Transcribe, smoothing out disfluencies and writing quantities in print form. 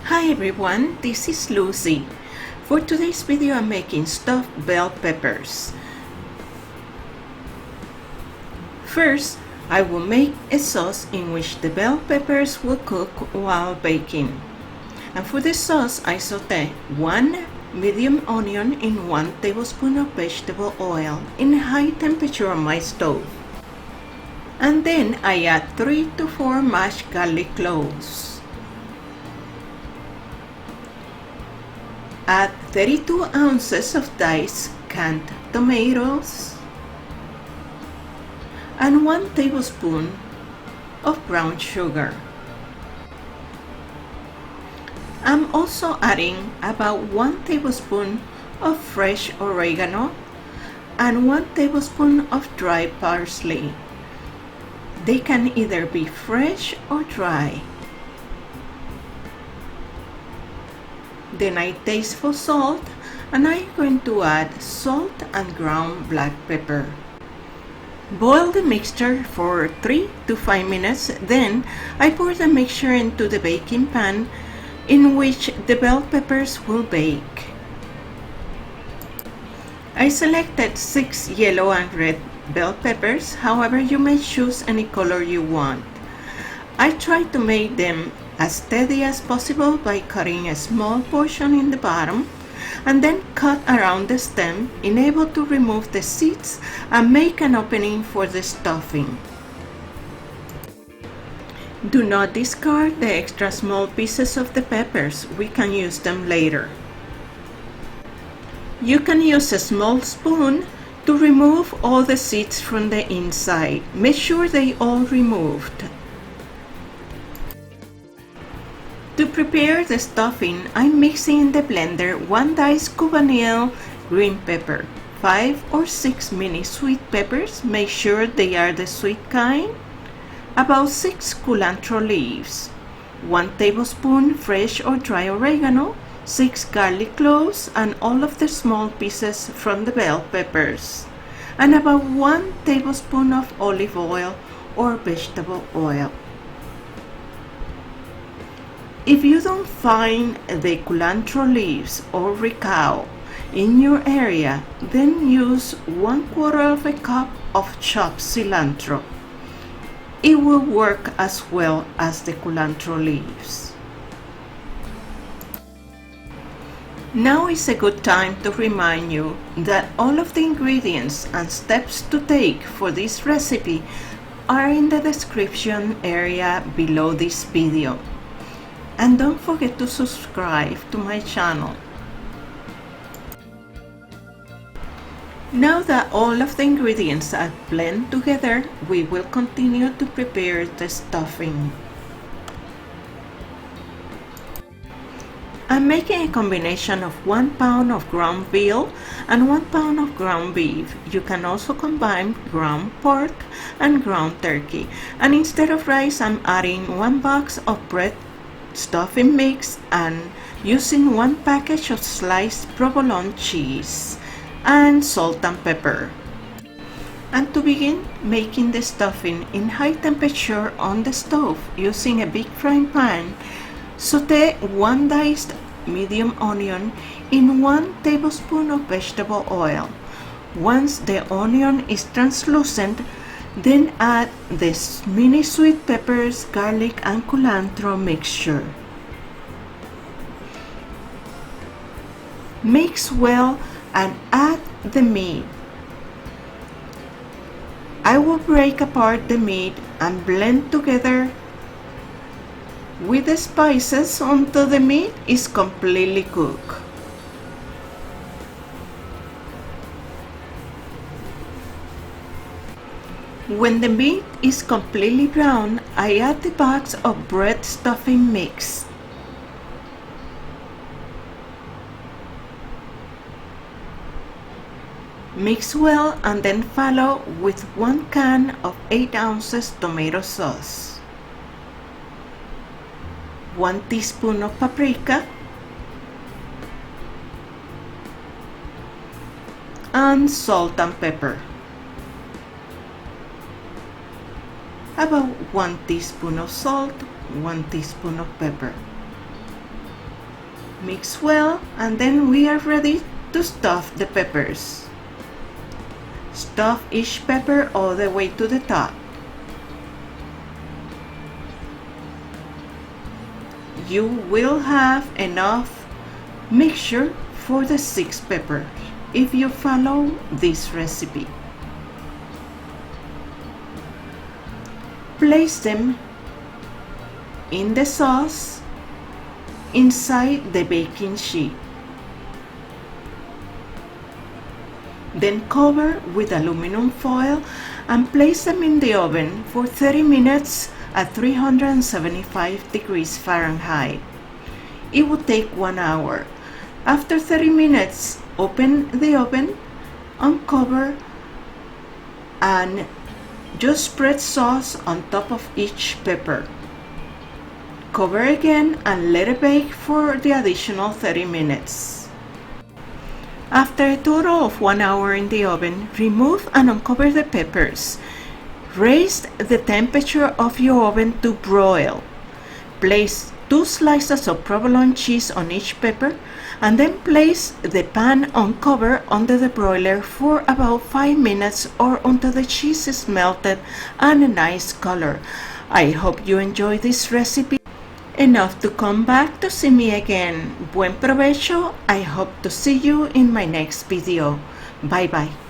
Hi everyone, this is Lucy. For today's video I'm making stuffed bell peppers. First, I will make a sauce in which the bell peppers will cook while baking. And for the sauce I saute 1 medium onion in 1 tablespoon of vegetable oil in high temperature on my stove. And then I add 3 to 4 mashed garlic cloves. Add 32 ounces of diced canned tomatoes and 1 tablespoon of brown sugar. I'm also adding about 1 tablespoon of fresh oregano and 1 tablespoon of dry parsley. They can either be fresh or dry. Then I taste for salt, and I'm going to add salt and ground black pepper. Boil the mixture for 3 to 5 minutes, then I pour the mixture into the baking pan in which the bell peppers will bake. I selected 6 yellow and red bell peppers, however you may choose any color you want. I try to make them as steady as possible by cutting a small portion in the bottom and then cut around the stem, able to remove the seeds and make an opening for the stuffing. Do not discard the extra small pieces of the peppers, we can use them later. You can use a small spoon to remove all the seeds from the inside. Make sure they all removed. To prepare the stuffing, I'm mixing in the blender 1 diced cubanelle green pepper, 5 or 6 mini sweet peppers, make sure they are the sweet kind, about 6 culantro leaves, 1 tablespoon fresh or dry oregano, 6 garlic cloves and all of the small pieces from the bell peppers, and about 1 tablespoon of olive oil or vegetable oil. If you don't find the culantro leaves or recao in your area, then use 1/4 of a cup of chopped cilantro. It will work as well as the culantro leaves. Now is a good time to remind you that all of the ingredients and steps to take for this recipe are in the description area below this video. And don't forget to subscribe to my channel. Now that all of the ingredients are blended together, we will continue to prepare the stuffing. I'm making a combination of 1 pound of ground veal and 1 pound of ground beef. You can also combine ground pork and ground turkey. And instead of rice, I'm adding 1 box of bread stuffing mix and using 1 package of sliced provolone cheese and salt and pepper. And to begin making the stuffing in high temperature on the stove using a big frying pan, saute 1 diced medium onion in 1 tablespoon of vegetable oil. Once the onion is translucent, then add the mini sweet peppers, garlic and culantro mixture. Mix well and add the meat. I will break apart the meat and blend together with the spices until the meat is completely cooked. When the meat is completely brown, I add the box of bread stuffing mix. Mix well and then follow with 1 can of 8 ounces tomato sauce, 1 teaspoon of paprika, and salt and pepper. About 1 teaspoon of salt, 1 teaspoon of pepper. Mix well, and then we are ready to stuff the peppers. Stuff each pepper all the way to the top. You will have enough mixture for the 6 peppers if you follow this recipe. Place them in the sauce inside the baking sheet. Then cover with aluminum foil and place them in the oven for 30 minutes at 375 degrees Fahrenheit. It will take 1 hour. After 30 minutes, open the oven, uncover, and just spread sauce on top of each pepper. Cover again and let it bake for the additional 30 minutes. After a total of 1 hour in the oven, remove and uncover the peppers. Raise the temperature of your oven to broil. Place 2 slices of provolone cheese on each pepper and then place the pan uncovered under the broiler for about 5 minutes or until the cheese is melted and a nice color. I hope you enjoy this recipe enough to come back to see me again. Buen provecho. I hope to see you in my next video. Bye bye.